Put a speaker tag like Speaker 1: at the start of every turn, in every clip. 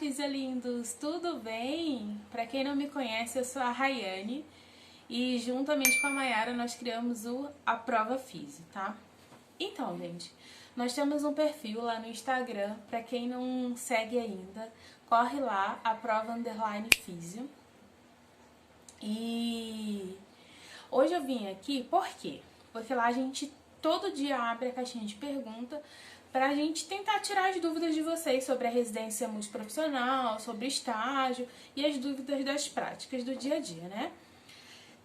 Speaker 1: Fisiolindos, tudo bem? Para quem não me conhece, eu sou a Rayane e juntamente com a Mayara nós criamos a Prova Fisio, tá? Então, gente, nós temos um perfil lá no Instagram, para quem não segue ainda, corre lá, a Prova_Fisio. E hoje eu vim aqui, por quê? Porque lá a gente todo dia abre a caixinha de pergunta pra gente tentar tirar as dúvidas de vocês sobre a residência multiprofissional, sobre estágio e as dúvidas das práticas do dia a dia, né?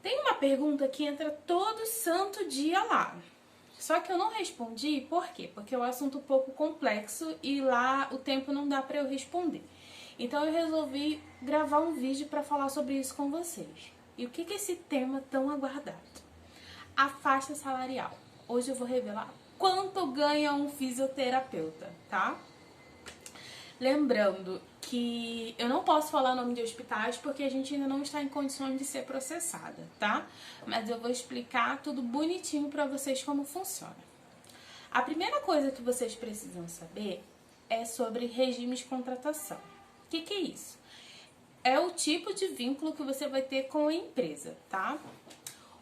Speaker 1: Tem uma pergunta que entra todo santo dia lá. Só que eu não respondi, por quê? Porque é um assunto um pouco complexo e lá o tempo não dá pra eu responder. Então eu resolvi gravar um vídeo pra falar sobre isso com vocês. E o que é esse tema tão aguardado? A faixa salarial. Hoje eu vou revelar quanto ganha um fisioterapeuta, tá? Lembrando que eu não posso falar o nome de hospitais porque a gente ainda não está em condições de ser processada, tá? Mas eu vou explicar tudo bonitinho pra vocês como funciona. A primeira coisa que vocês precisam saber é sobre regime de contratação. O que é isso? É o tipo de vínculo que você vai ter com a empresa, tá?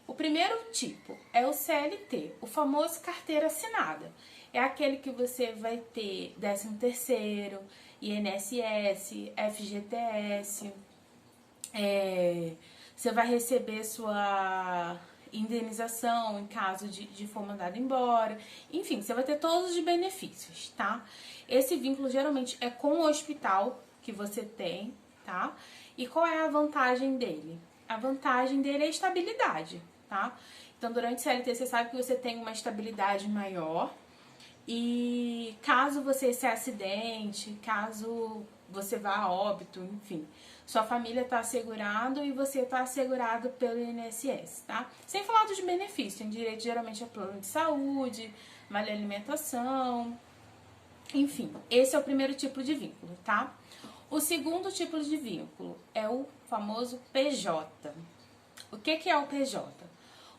Speaker 1: O primeiro tipo é o CLT, o famoso carteira assinada. É aquele que você vai ter 13º, INSS, FGTS, você vai receber sua indenização em caso de for mandado embora. Enfim, você vai ter todos os benefícios, tá? Esse vínculo geralmente é com o hospital que você tem, tá? E qual é a vantagem dele? A vantagem dele é a estabilidade, tá? Então, durante o CLT, você sabe que você tem uma estabilidade maior e caso você se acidente, caso você vá a óbito, enfim, sua família está assegurado e você está assegurado pelo INSS, tá? Sem falar dos benefícios, tem direito geralmente a plano de saúde, vale alimentação, enfim, esse é o primeiro tipo de vínculo, tá? O segundo tipo de vínculo é o famoso PJ. O que é o PJ?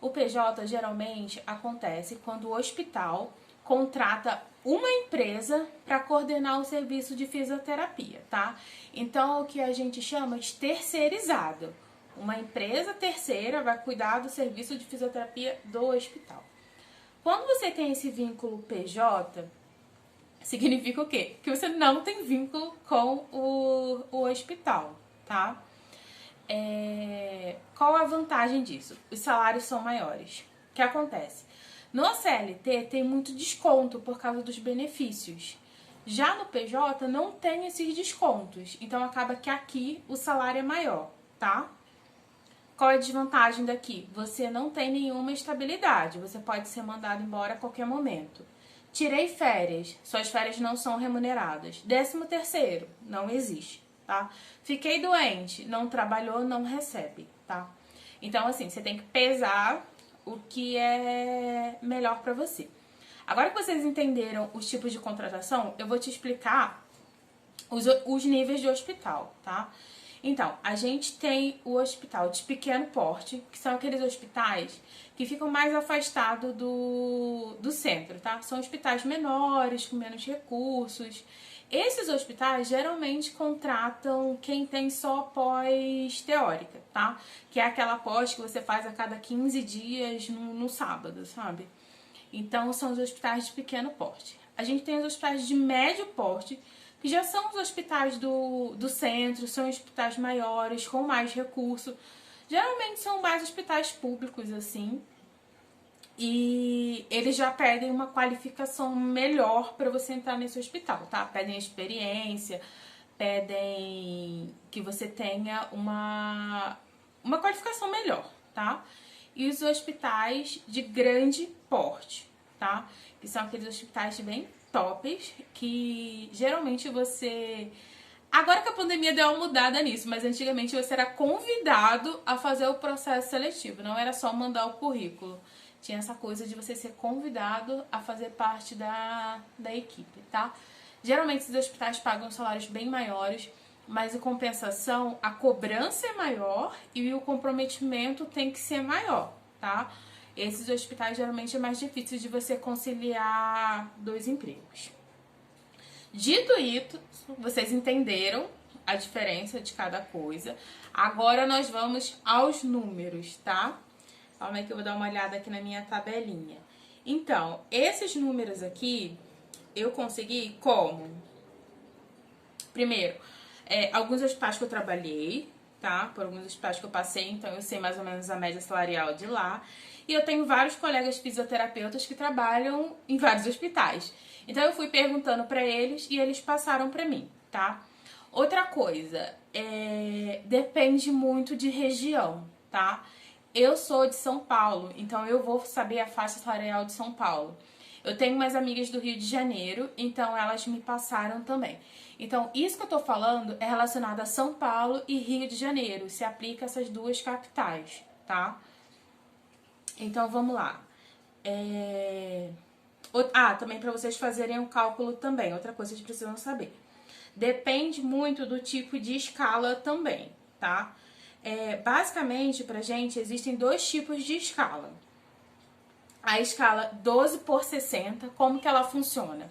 Speaker 1: O PJ geralmente acontece quando o hospital contrata uma empresa para coordenar o serviço de fisioterapia, tá? Então, é o que a gente chama de terceirizado. Uma empresa terceira vai cuidar do serviço de fisioterapia do hospital. Quando você tem esse vínculo PJ, significa o quê? Que você não tem vínculo com o hospital, tá? Qual a vantagem disso? Os salários são maiores. O que acontece? No CLT tem muito desconto por causa dos benefícios. Já no PJ não tem esses descontos. Então acaba que aqui o salário é maior, tá? Qual é a desvantagem daqui? Você não tem nenhuma estabilidade. Você pode ser mandado embora a qualquer momento. Tirei férias, suas férias não são remuneradas. 13º, não existe, tá? Fiquei doente, não trabalhou, não recebe, tá? Então, assim, você tem que pesar o que é melhor pra você. Agora que vocês entenderam os tipos de contratação, eu vou te explicar os níveis de hospital, tá? Então, a gente tem o hospital de pequeno porte, que são aqueles hospitais que ficam mais afastados do centro, tá? São hospitais menores, com menos recursos. Esses hospitais geralmente contratam quem tem só pós teórica, tá? Que é aquela pós que você faz a cada 15 dias no sábado, sabe? Então, são os hospitais de pequeno porte. A gente tem os hospitais de médio porte, que já são os hospitais do centro, são hospitais maiores, com mais recurso. Geralmente são mais hospitais públicos, assim. E eles já pedem uma qualificação melhor para você entrar nesse hospital, tá? Pedem experiência, pedem que você tenha uma qualificação melhor, tá? E os hospitais de grande porte, tá? Que são aqueles hospitais bem tops, que geralmente você... Agora que a pandemia deu uma mudada nisso, mas antigamente você era convidado a fazer o processo seletivo, não era só mandar o currículo. Tinha essa coisa de você ser convidado a fazer parte da equipe, tá? Geralmente esses hospitais pagam salários bem maiores, mas em compensação a cobrança é maior e o comprometimento tem que ser maior, tá? Esses hospitais geralmente é mais difícil de você conciliar dois empregos. Dito isso, vocês entenderam a diferença de cada coisa. Agora nós vamos aos números, tá? Calma aí que eu vou dar uma olhada aqui na minha tabelinha. Então, esses números aqui, eu consegui como? Primeiro, alguns hospitais que eu trabalhei, tá? Por alguns hospitais que eu passei, então eu sei mais ou menos a média salarial de lá. E eu tenho vários colegas fisioterapeutas que trabalham em vários hospitais. Então eu fui perguntando pra eles e eles passaram pra mim, tá? Outra coisa, depende muito de região, tá? Eu sou de São Paulo, então eu vou saber a faixa salarial de São Paulo. Eu tenho umas amigas do Rio de Janeiro, então elas me passaram também. Então, isso que eu tô falando é relacionado a São Paulo e Rio de Janeiro. Se aplica a essas duas capitais, tá? Então, vamos lá. Também para vocês fazerem um cálculo também. Outra coisa que vocês precisam saber. Depende muito do tipo de escala também, tá? Basicamente, pra gente, existem dois tipos de escala. A escala 12/60, como que ela funciona?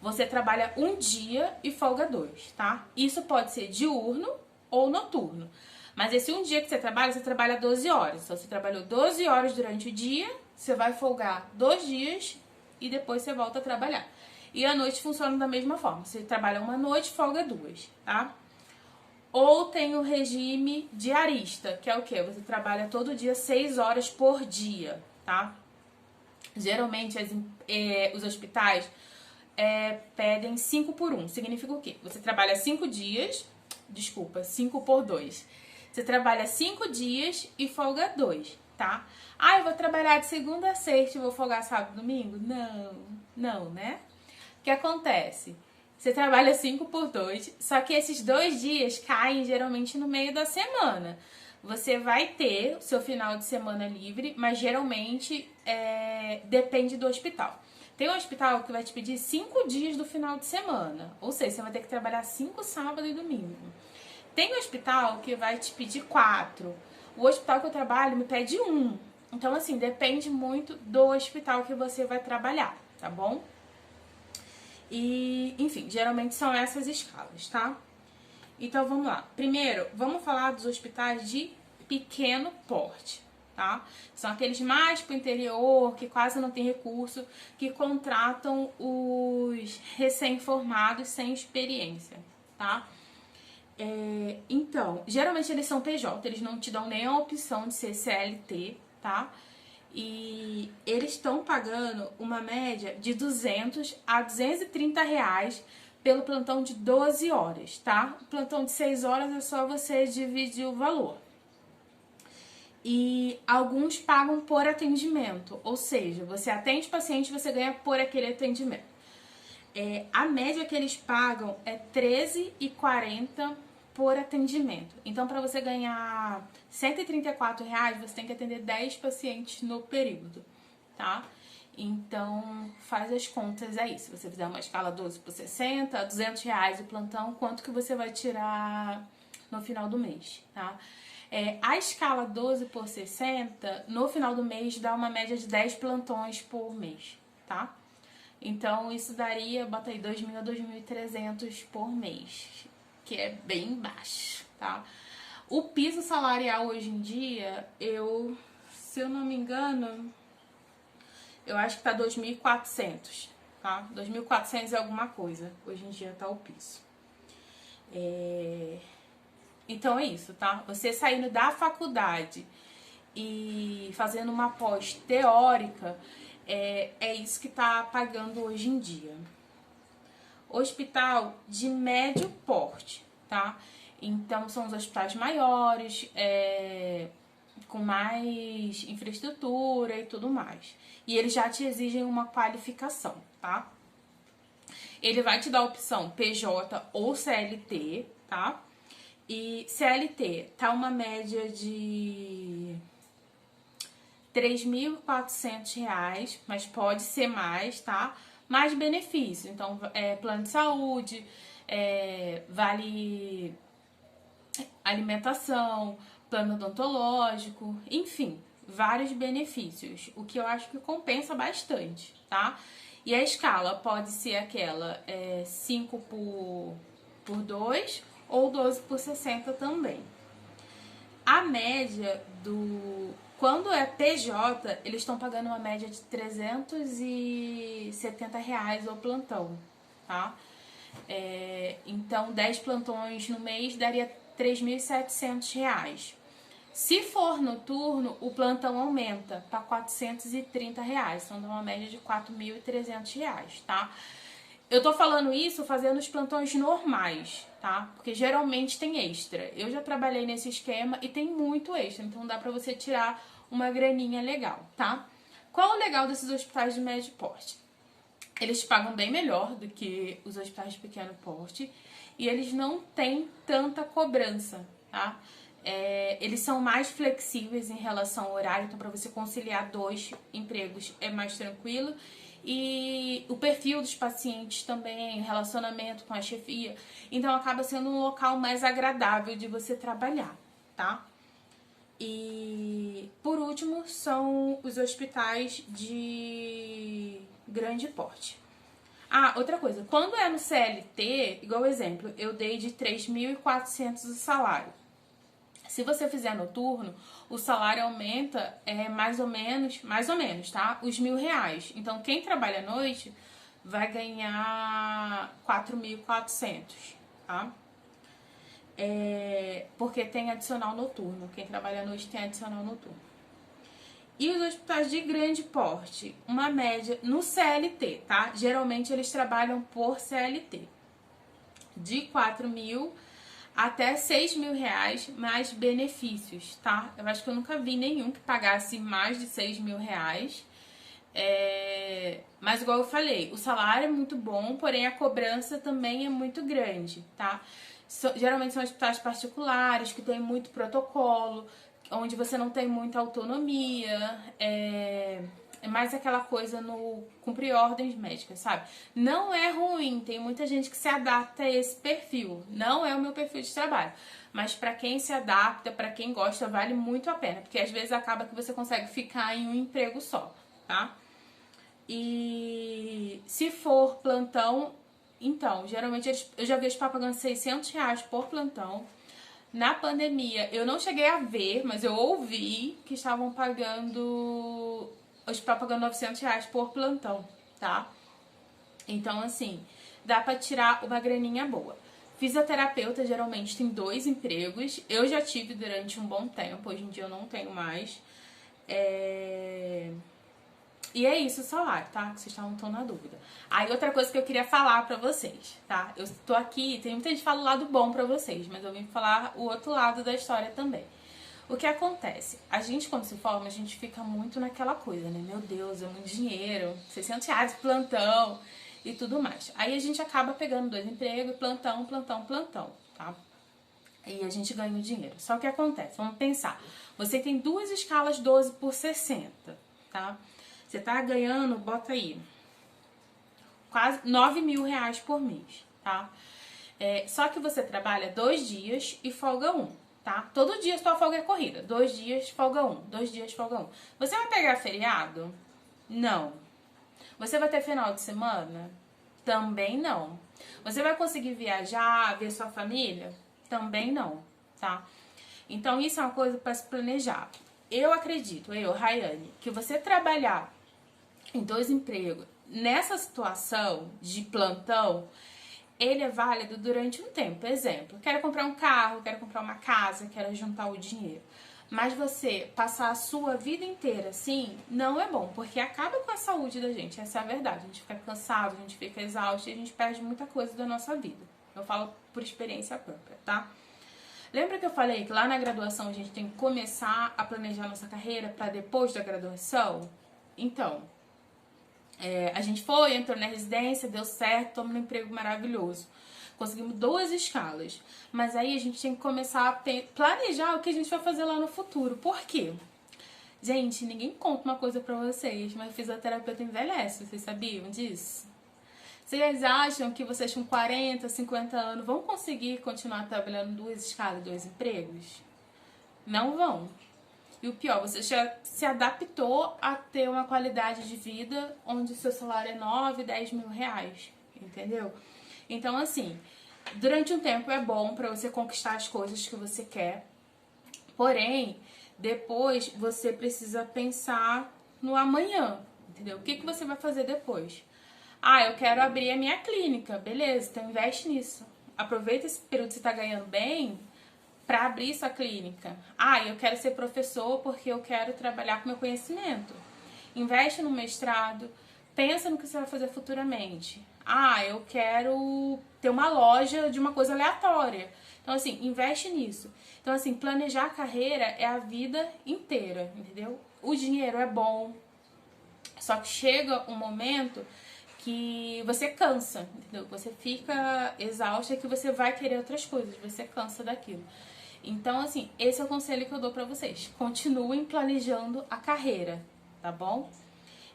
Speaker 1: Você trabalha um dia e folga 2, tá? Isso pode ser diurno ou noturno. Mas esse um dia que você trabalha 12 horas. Então, você trabalhou 12 horas durante o dia, você vai folgar 2 dias e depois você volta a trabalhar. E a noite funciona da mesma forma. Você trabalha uma noite, folga 2, tá? Ou tem o regime diarista, que é o quê? Você trabalha todo dia 6 horas por dia, tá? Geralmente, os hospitais pedem 5 por 1. Significa o quê? Você trabalha 5 dias, 5 por 2. Você trabalha 5 dias e folga 2, tá? Eu vou trabalhar de segunda a sexta e vou folgar sábado e domingo? Não, né? O que acontece? Você trabalha 5 por 2, só que esses 2 dias caem geralmente no meio da semana. Você vai ter o seu final de semana livre, mas geralmente depende do hospital. Tem um hospital que vai te pedir 5 dias do final de semana, ou seja, você vai ter que trabalhar 5 sábado e domingo. Tem um hospital que vai te pedir 4. O hospital que eu trabalho me pede 1. Então, assim, depende muito do hospital que você vai trabalhar, tá bom? E, enfim, geralmente são essas escalas, tá? Então, vamos lá. Primeiro, vamos falar dos hospitais de pequeno porte, tá? São aqueles mais pro interior, que quase não tem recurso, que contratam os recém-formados sem experiência, tá? Então, geralmente eles são PJ, eles não te dão nem a opção de ser CLT, tá? E eles estão pagando uma média de 200 a 230 reais pelo plantão de 12 horas, tá? O plantão de 6 horas é só você dividir o valor. E alguns pagam por atendimento, ou seja, você atende o paciente, você ganha por aquele atendimento. A média que eles pagam é R$13,40 por atendimento. Então, para você ganhar R$134, você tem que atender 10 pacientes no período, tá? Então, faz as contas aí. Se você fizer uma escala 12/60, R$200 o plantão, quanto que você vai tirar no final do mês, tá? A escala 12/60, no final do mês, dá uma média de 10 plantões por mês, tá? Então, isso daria, bota aí, 2.000 a 2.300 por mês, que é bem baixo, tá? O piso salarial hoje em dia, se eu não me engano, eu acho que tá 2.400, tá? 2.400 e alguma coisa, hoje em dia tá o piso. Então é isso, tá? Você saindo da faculdade e fazendo uma pós teórica, é isso que tá pagando hoje em dia. Hospital de médio porte, tá? Então são os hospitais maiores, com mais infraestrutura e tudo mais. E eles já te exigem uma qualificação, tá? Ele vai te dar a opção PJ ou CLT, tá? E CLT tá uma média de R$3.400, mas pode ser mais, tá? Mais benefício. Então, plano de saúde, vale alimentação, plano odontológico, enfim, vários benefícios. O que eu acho que compensa bastante, tá? E a escala pode ser aquela 5 por 2 ou 12 por 60 também. A média do... Quando é PJ, eles estão pagando uma média de R$370 ao plantão, tá? Então, 10 plantões no mês daria R$3.700. Se for noturno, o plantão aumenta para R$430, então dá uma média de R$4.300, tá? Eu tô falando isso fazendo os plantões normais, tá? Porque geralmente tem extra. Eu já trabalhei nesse esquema e tem muito extra, então dá pra você tirar uma graninha legal, tá? Qual o legal desses hospitais de médio porte? Eles pagam bem melhor do que os hospitais de pequeno porte e eles não têm tanta cobrança, tá? Eles são mais flexíveis em relação ao horário, então para você conciliar 2 empregos é mais tranquilo. E o perfil dos pacientes também, relacionamento com a chefia, então acaba sendo um local mais agradável de você trabalhar, tá? E por último são os hospitais de grande porte. Ah, outra coisa, quando é no CLT, igual exemplo, eu dei de 3.400 o salário. Se você fizer noturno, o salário aumenta mais ou menos, tá? Os R$1.000. Então, quem trabalha à noite vai ganhar 4.400, tá? Porque tem adicional noturno. Quem trabalha à noite tem adicional noturno. E os hospitais de grande porte, uma média no CLT, tá? Geralmente eles trabalham por CLT. De 4.000 até R$6.000 mais benefícios, tá? Eu acho que eu nunca vi nenhum que pagasse mais de R$6.000. Mas igual eu falei, o salário é muito bom, porém a cobrança também é muito grande, tá? Geralmente são hospitais particulares, que tem muito protocolo, onde você não tem muita autonomia, é mais aquela coisa no cumprir ordens médicas, sabe? Não é ruim, tem muita gente que se adapta a esse perfil. Não é o meu perfil de trabalho, mas pra quem se adapta, pra quem gosta, vale muito a pena, porque às vezes acaba que você consegue ficar em um emprego só, tá? E se for plantão, então, geralmente eu já vi os pagando R$600 por plantão. Na pandemia, eu não cheguei a ver, mas eu ouvi que estavam pagando... O hospital pagando R$900 por plantão, tá? Então, assim, dá pra tirar uma graninha boa. Fisioterapeuta geralmente tem 2 empregos. Eu já tive durante um bom tempo, hoje em dia eu não tenho mais. E é isso o salário, tá? Que vocês estão na dúvida. Aí outra coisa que eu queria falar pra vocês, tá? Eu tô aqui, tem muita gente que fala o lado bom pra vocês, mas eu vim falar o outro lado da história também. O que acontece? A gente, quando se forma, a gente fica muito naquela coisa, né? Meu Deus, é muito dinheiro, R$600 plantão e tudo mais. Aí a gente acaba pegando 2 empregos, plantão, tá? E a gente ganha o dinheiro. Só que o que acontece? Vamos pensar. Você tem 2 escalas 12 por 60, tá? Você tá ganhando, bota aí, quase R$9.000 por mês, tá? Só que você trabalha 2 dias e folga 1. Tá? Todo dia sua folga é corrida. 2 dias, folga 1. 2 dias, folga 1. Você vai pegar feriado? Não. Você vai ter final de semana? Também não. Você vai conseguir viajar, ver sua família? Também não, tá? Então isso é uma coisa para se planejar. Eu acredito, Rayane, que você trabalhar em 2 empregos nessa situação de plantão, ele é válido durante um tempo. Exemplo, quero comprar um carro, quero comprar uma casa, quero juntar o dinheiro. Mas você passar a sua vida inteira assim, não é bom, porque acaba com a saúde da gente, essa é a verdade. A gente fica cansado, a gente fica exausto e a gente perde muita coisa da nossa vida. Eu falo por experiência própria, tá? Lembra que eu falei que lá na graduação a gente tem que começar a planejar nossa carreira para depois da graduação? Então, a gente foi, entrou na residência, deu certo, estamos num emprego maravilhoso. Conseguimos 2 escalas. Mas aí a gente tem que começar a planejar o que a gente vai fazer lá no futuro. Por quê? Gente, ninguém conta uma coisa pra vocês, mas fisioterapeuta envelhece, vocês sabiam disso? Vocês acham que vocês com 40, 50 anos vão conseguir continuar trabalhando 2 escalas, 2 empregos? Não vão. E o pior, você já se adaptou a ter uma qualidade de vida onde o seu salário é 9, 10 mil reais, entendeu? Então, assim, Durante um tempo é bom para você conquistar as coisas que você quer, porém, depois você precisa pensar no amanhã, entendeu? O que você vai fazer depois? Ah, eu quero abrir a minha clínica, beleza, então investe nisso. Aproveita esse período que você está ganhando bem para abrir sua clínica. Ah, eu quero ser professor porque eu quero trabalhar com meu conhecimento. Investe no mestrado, pensa no que você vai fazer futuramente. Ah, eu quero ter uma loja de uma coisa aleatória. Então, assim, investe nisso. Então, assim, planejar a carreira é a vida inteira, entendeu? O dinheiro é bom, só que chega um momento que você cansa, entendeu? Você fica exausta, que você vai querer outras coisas, você cansa daquilo. Então, assim, esse é o conselho que eu dou pra vocês. Continuem planejando a carreira, tá bom?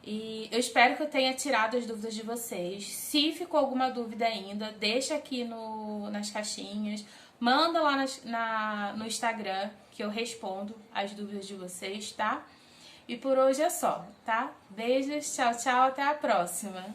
Speaker 1: E eu espero que eu tenha tirado as dúvidas de vocês. Se ficou alguma dúvida ainda, deixa aqui nas caixinhas. Manda lá no Instagram que eu respondo as dúvidas de vocês, tá? E por hoje é só, tá? Beijos, tchau, tchau, até a próxima!